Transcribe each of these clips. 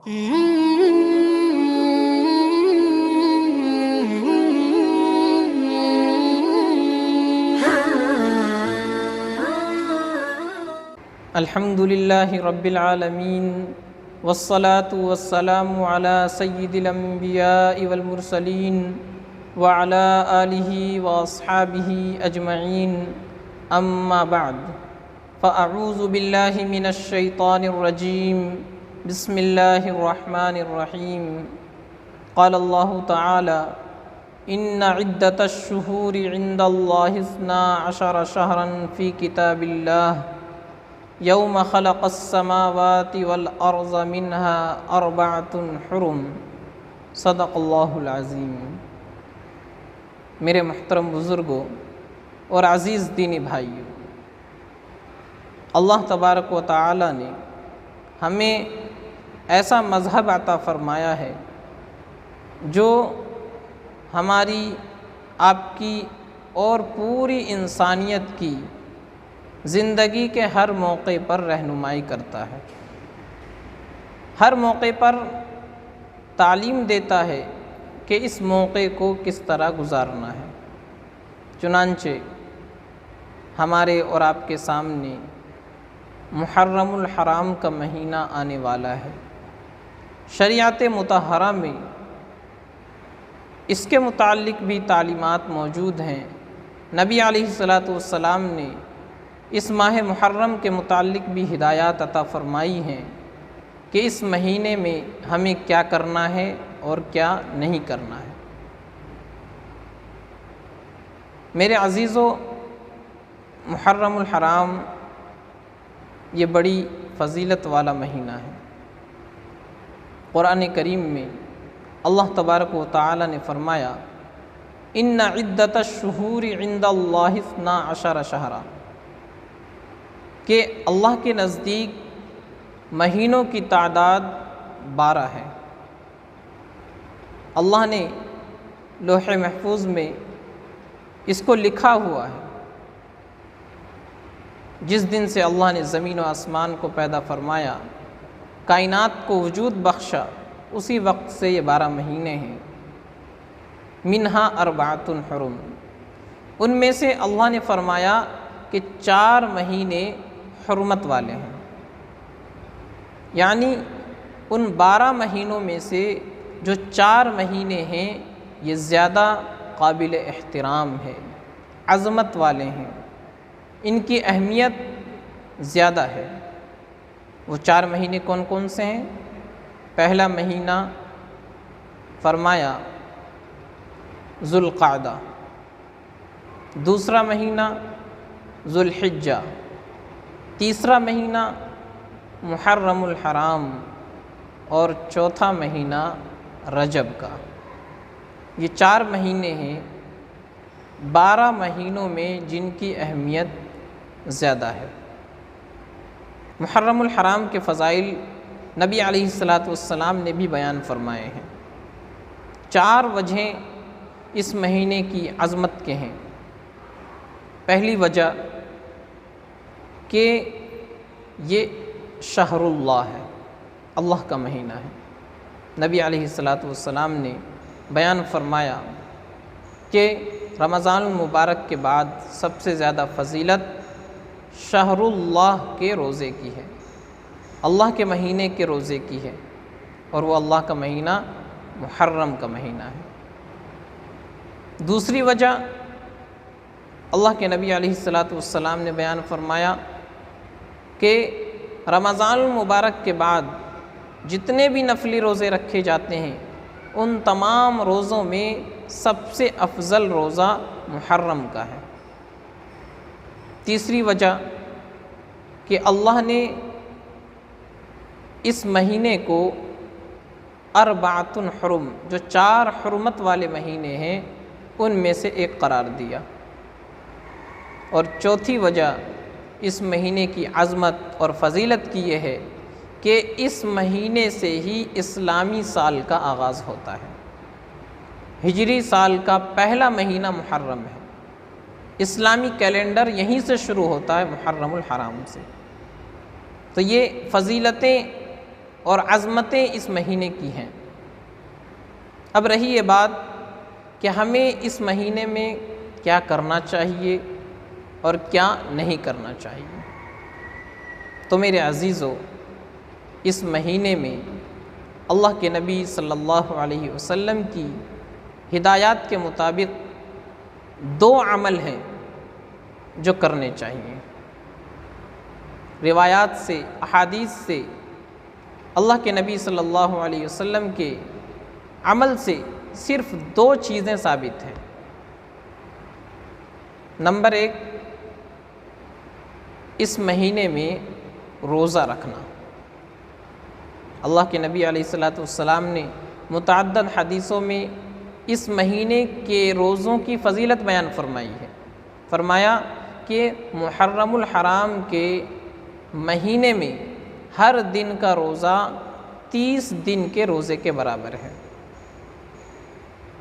الحمد للہ رب العالمین والصلاة والسلام علی سید الانبیاء والمرسلین وعلی آلہ واصحابہ اجمعین اما بعد فاعوذ باللہ من الشیطان الرجیم بسم اللہ الرحمن الرحیم قال اللہ تعالی ان عدۃ الشہور عند اللہ 12 شہرا فی کتاب اللہ یوم خلق السماوات والارض منها 4 حرم صدق اللہ العظیم۔ میرے محترم بزرگوں اور عزیز دینی بھائیوں، اللہ تبارک و تعالی نے ہمیں ایسا مذہب عطا فرمایا ہے جو ہماری آپ کی اور پوری انسانیت کی زندگی کے ہر موقع پر رہنمائی کرتا ہے، ہر موقع پر تعلیم دیتا ہے کہ اس موقع کو کس طرح گزارنا ہے۔ چنانچہ ہمارے اور آپ کے سامنے محرم الحرام کا مہینہ آنے والا ہے۔ شریعت مطہرہ میں اس کے متعلق بھی تعلیمات موجود ہیں۔ نبی علیہ الصلاۃ والسلام نے اس ماہ محرم کے متعلق بھی ہدایات عطا فرمائی ہیں کہ اس مہینے میں ہمیں کیا کرنا ہے اور کیا نہیں کرنا ہے۔ میرے عزیزو، محرم الحرام یہ بڑی فضیلت والا مہینہ ہے۔ قرآن کریم میں اللہ تبارک و تعالی نے فرمایا ان عدۃ الشہور عند اللہ 12 شہرا، کہ اللہ کے نزدیک مہینوں کی تعداد 12 ہے۔ اللہ نے لوح محفوظ میں اس کو لکھا ہوا ہے۔ جس دن سے اللہ نے زمین و آسمان کو پیدا فرمایا، کائنات کو وجود بخشا، اسی وقت سے یہ 12 مہینے ہیں۔ منہا 4 حرم، ان میں سے اللہ نے فرمایا کہ 4 مہینے حرمت والے ہیں، یعنی ان 12 مہینوں میں سے جو 4 مہینے ہیں یہ زیادہ قابل احترام ہے، عظمت والے ہیں، ان کی اہمیت زیادہ ہے۔ وہ 4 مہینے کون کون سے ہیں؟ پہلا مہینہ فرمایا ذوالقعدہ، دوسرا مہینہ ذوالحجہ، تیسرا مہینہ محرم الحرام، اور چوتھا مہینہ رجب کا۔ یہ 4 مہینے ہیں 12 مہینوں میں جن کی اہمیت زیادہ ہے۔ محرم الحرام کے فضائل نبی علیہ الصلاۃ والسلام نے بھی بیان فرمائے ہیں۔ 4 وجہیں اس مہینے کی عظمت کے ہیں۔ پہلی وجہ کہ یہ شہر اللہ ہے، اللہ کا مہینہ ہے۔ نبی علیہ الصلاۃ والسلام نے بیان فرمایا کہ رمضان المبارک کے بعد سب سے زیادہ فضیلت شہر اللہ کے روزے کی ہے، اللہ کے مہینے کے روزے کی ہے، اور وہ اللہ کا مہینہ محرم کا مہینہ ہے۔ دوسری وجہ اللہ کے نبی علیہ الصلاۃ والسلام نے بیان فرمایا کہ رمضان المبارک کے بعد جتنے بھی نفلی روزے رکھے جاتے ہیں ان تمام روزوں میں سب سے افضل روزہ محرم کا ہے۔ تیسری وجہ کہ اللہ نے اس مہینے کو 4 حرم، جو 4 حرمت والے مہینے ہیں ان میں سے ایک قرار دیا۔ اور چوتھی وجہ اس مہینے کی عظمت اور فضیلت کی یہ ہے کہ اس مہینے سے ہی اسلامی سال کا آغاز ہوتا ہے۔ ہجری سال کا پہلا مہینہ محرم ہے، اسلامی کیلنڈر یہیں سے شروع ہوتا ہے، محرم الحرام سے۔ تو یہ فضیلتیں اور عظمتیں اس مہینے کی ہیں۔ اب رہی یہ بات کہ ہمیں اس مہینے میں کیا کرنا چاہیے اور کیا نہیں کرنا چاہیے۔ تو میرے عزیزو، اس مہینے میں اللہ کے نبی صلی اللہ علیہ وسلم کی ہدایات کے مطابق 2 عمل ہیں جو کرنے چاہیے۔ روایات سے، احادیث سے، اللہ کے نبی صلی اللہ علیہ وسلم کے عمل سے صرف 2 چیزیں ثابت ہیں۔ نمبر 1، اس مہینے میں روزہ رکھنا۔ اللہ کے نبی علیہ الصلوۃ والسلام نے متعدد حدیثوں میں اس مہینے کے روزوں کی فضیلت بیان فرمائی ہے۔ فرمایا کہ محرم الحرام کے مہینے میں ہر دن کا روزہ 30 دن کے روزے کے برابر ہے۔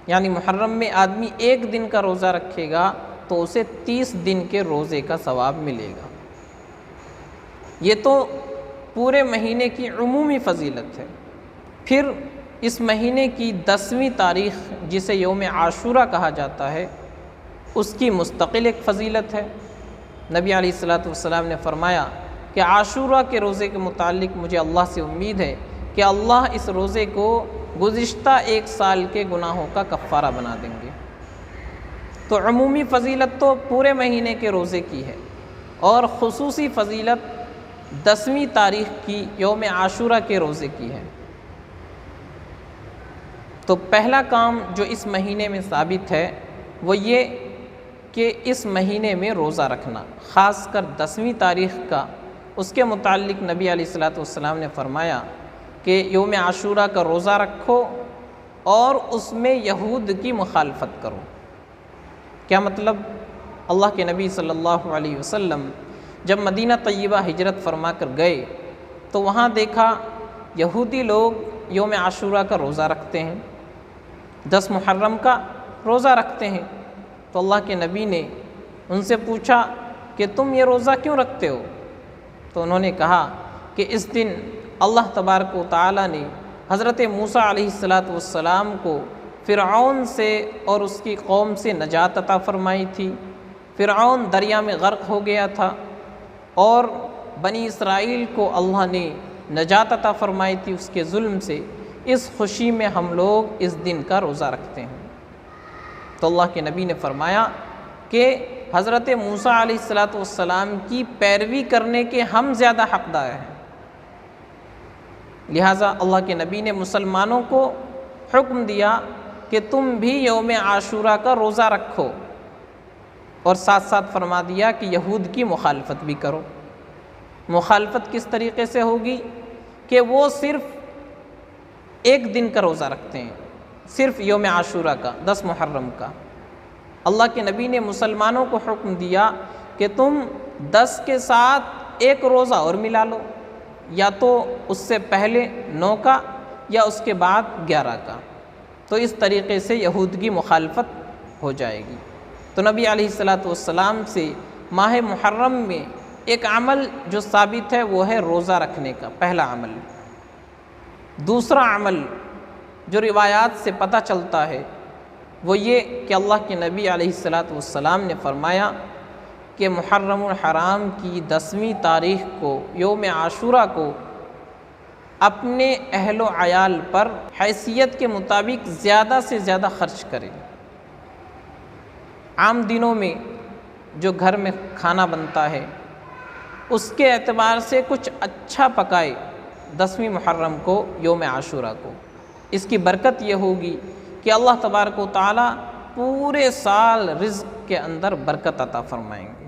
یعنی محرم میں آدمی 1 دن کا روزہ رکھے گا تو اسے 30 دن کے روزے کا ثواب ملے گا۔ یہ تو پورے مہینے کی عمومی فضیلت ہے۔ پھر اس مہینے کی 10ویں تاریخ، جسے یوم عاشورہ کہا جاتا ہے، اس کی مستقل ایک فضیلت ہے۔ نبی علیہ الصلوۃ والسلام نے فرمایا کہ عاشورہ کے روزے کے متعلق مجھے اللہ سے امید ہے کہ اللہ اس روزے کو گزشتہ 1 سال کے گناہوں کا کفارہ بنا دیں گے۔ تو عمومی فضیلت تو پورے مہینے کے روزے کی ہے، اور خصوصی فضیلت 10ویں تاریخ کی یوم عاشورہ کے روزے کی ہے۔ تو پہلا کام جو اس مہینے میں ثابت ہے وہ یہ کہ اس مہینے میں روزہ رکھنا، خاص کر 10ویں تاریخ کا، اس کے متعلق نبی علیہ الصلوۃ والسلام نے فرمایا کہ یوم عاشورہ کا روزہ رکھو اور اس میں یہود کی مخالفت کرو۔ کیا مطلب؟ اللہ کے نبی صلی اللہ علیہ وسلم جب مدینہ طیبہ ہجرت فرما کر گئے تو وہاں دیکھا یہودی لوگ یوم عاشورہ کا روزہ رکھتے ہیں، 10 محرم کا روزہ رکھتے ہیں۔ تو اللہ کے نبی نے ان سے پوچھا کہ تم یہ روزہ کیوں رکھتے ہو؟ تو انہوں نے کہا کہ اس دن اللہ تبارک و تعالیٰ نے حضرت موسیٰ علیہ السلام کو فرعون سے اور اس کی قوم سے نجات عطا فرمائی تھی۔ فرعون دریا میں غرق ہو گیا تھا اور بنی اسرائیل کو اللہ نے نجات عطا فرمائی تھی اس کے ظلم سے۔ اس خوشی میں ہم لوگ اس دن کا روزہ رکھتے ہیں۔ تو اللہ کے نبی نے فرمایا کہ حضرت موسیٰ علیہ السلام کی پیروی کرنے کے ہم زیادہ حقدار ہیں، لہٰذا اللہ کے نبی نے مسلمانوں کو حکم دیا کہ تم بھی یوم عاشورہ کا روزہ رکھو، اور ساتھ ساتھ فرما دیا کہ یہود کی مخالفت بھی کرو۔ مخالفت کس طریقے سے ہوگی؟ کہ وہ صرف 1 دن کا روزہ رکھتے ہیں، صرف یوم عاشورہ کا، 10 محرم کا۔ اللہ کے نبی نے مسلمانوں کو حکم دیا کہ تم 10 کے ساتھ 1 روزہ اور ملا لو، یا تو اس سے پہلے 9 کا یا اس کے بعد 11 کا، تو اس طریقے سے یہود کی مخالفت ہو جائے گی۔ تو نبی علیہ السلام سے ماہ محرم میں ایک عمل جو ثابت ہے وہ ہے روزہ رکھنے کا، پہلا عمل۔ دوسرا عمل جو روایات سے پتہ چلتا ہے وہ یہ کہ اللہ کے نبی علیہ السلام نے فرمایا کہ محرم الحرام کی 10ویں تاریخ کو، یوم عاشورہ کو، اپنے اہل و عیال پر حیثیت کے مطابق زیادہ سے زیادہ خرچ کرے۔ عام دنوں میں جو گھر میں کھانا بنتا ہے اس کے اعتبار سے کچھ اچھا پکائے 10ویں محرم کو، یوم عاشورہ کو۔ اس کی برکت یہ ہوگی کہ اللہ تبارک و تعالیٰ پورے سال رزق کے اندر برکت عطا فرمائیں گے۔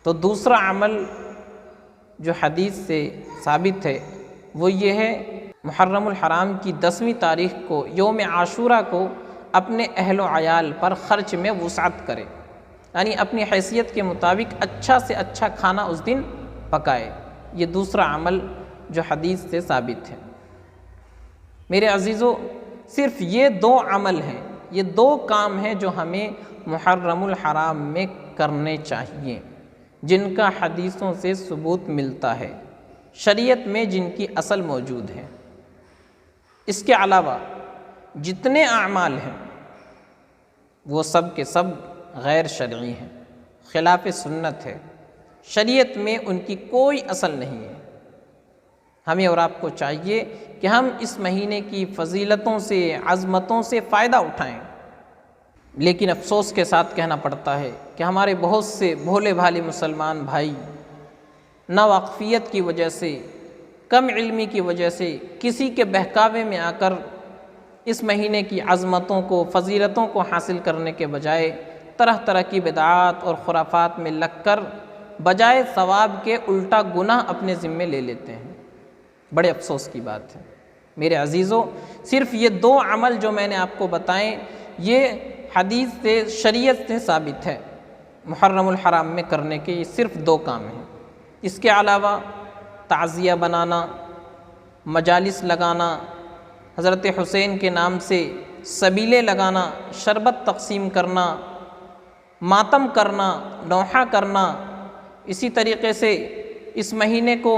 تو دوسرا عمل جو حدیث سے ثابت ہے وہ یہ ہے محرم الحرام کی 10ویں تاریخ کو، یوم عاشورہ کو، اپنے اہل و عیال پر خرچ میں وسعت کرے، یعنی اپنی حیثیت کے مطابق اچھا سے اچھا کھانا اس دن پکائے۔ یہ دوسرا عمل جو حدیث سے ثابت ہے۔ میرے عزیزو، صرف یہ 2 عمل ہیں، یہ 2 کام ہیں جو ہمیں محرم الحرام میں کرنے چاہیے، جن کا حدیثوں سے ثبوت ملتا ہے۔ شریعت میں جن کی اصل موجود ہے۔ اس کے علاوہ جتنے اعمال ہیں وہ سب کے سب غیر شرعی ہیں، خلاف سنت ہے، شریعت میں ان کی کوئی اصل نہیں ہے۔ ہمیں اور آپ کو چاہیے کہ ہم اس مہینے کی فضیلتوں سے، عظمتوں سے فائدہ اٹھائیں، لیکن افسوس کے ساتھ کہنا پڑتا ہے کہ ہمارے بہت سے بھولے بھالے مسلمان بھائی ناواقفیت کی وجہ سے، کم علمی کی وجہ سے، کسی کے بہکاوے میں آ کر اس مہینے کی عظمتوں کو، فضیلتوں کو حاصل کرنے کے بجائے طرح طرح کی بدعات اور خرافات میں لگ کر بجائے ثواب کے الٹا گناہ اپنے ذمے لے لیتے ہیں۔ بڑے افسوس کی بات ہے میرے عزیزوں، صرف یہ 2 عمل جو میں نے آپ کو بتائیں یہ حدیث سے، شریعت سے ثابت ہے، محرم الحرام میں کرنے کے یہ صرف 2 کام ہیں۔ اس کے علاوہ تعزیہ بنانا، مجالس لگانا، حضرت حسین کے نام سے سبیلے لگانا، شربت تقسیم کرنا، ماتم کرنا، نوحہ کرنا، اسی طریقے سے اس مہینے کو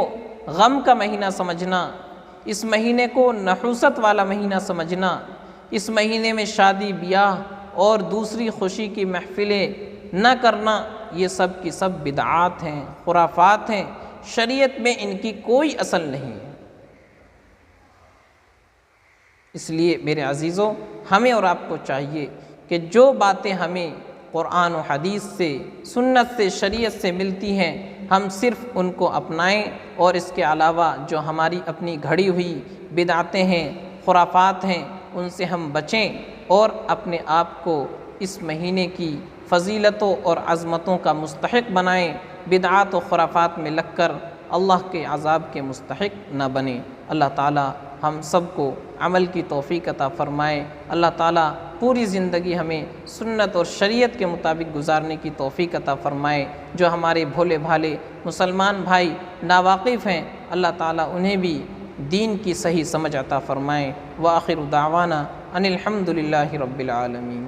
غم کا مہینہ سمجھنا، اس مہینے کو نحوست والا مہینہ سمجھنا، اس مہینے میں شادی بیاہ اور دوسری خوشی کی محفلیں نہ کرنا، یہ سب کی سب بدعات ہیں، خرافات ہیں، شریعت میں ان کی کوئی اصل نہیں ہے۔ اس لیے میرے عزیزوں، ہمیں اور آپ کو چاہیے کہ جو باتیں ہمیں قرآن و حدیث سے، سنت سے، شریعت سے ملتی ہیں ہم صرف ان کو اپنائیں، اور اس کے علاوہ جو ہماری اپنی گھڑی ہوئی بدعتیں ہیں، خرافات ہیں، ان سے ہم بچیں اور اپنے آپ کو اس مہینے کی فضیلتوں اور عظمتوں کا مستحق بنائیں، بدعات و خرافات میں لگ کر اللہ کے عذاب کے مستحق نہ بنیں۔ اللہ تعالیٰ ہم سب کو عمل کی توفیق عطا فرمائے۔ اللہ تعالیٰ پوری زندگی ہمیں سنت اور شریعت کے مطابق گزارنے کی توفیق عطا فرمائے۔ جو ہمارے بھولے بھالے مسلمان بھائی ناواقف ہیں، اللہ تعالیٰ انہیں بھی دین کی صحیح سمجھ عطا فرمائے۔ وآخر دعوانا ان الحمد للہ رب العالمین۔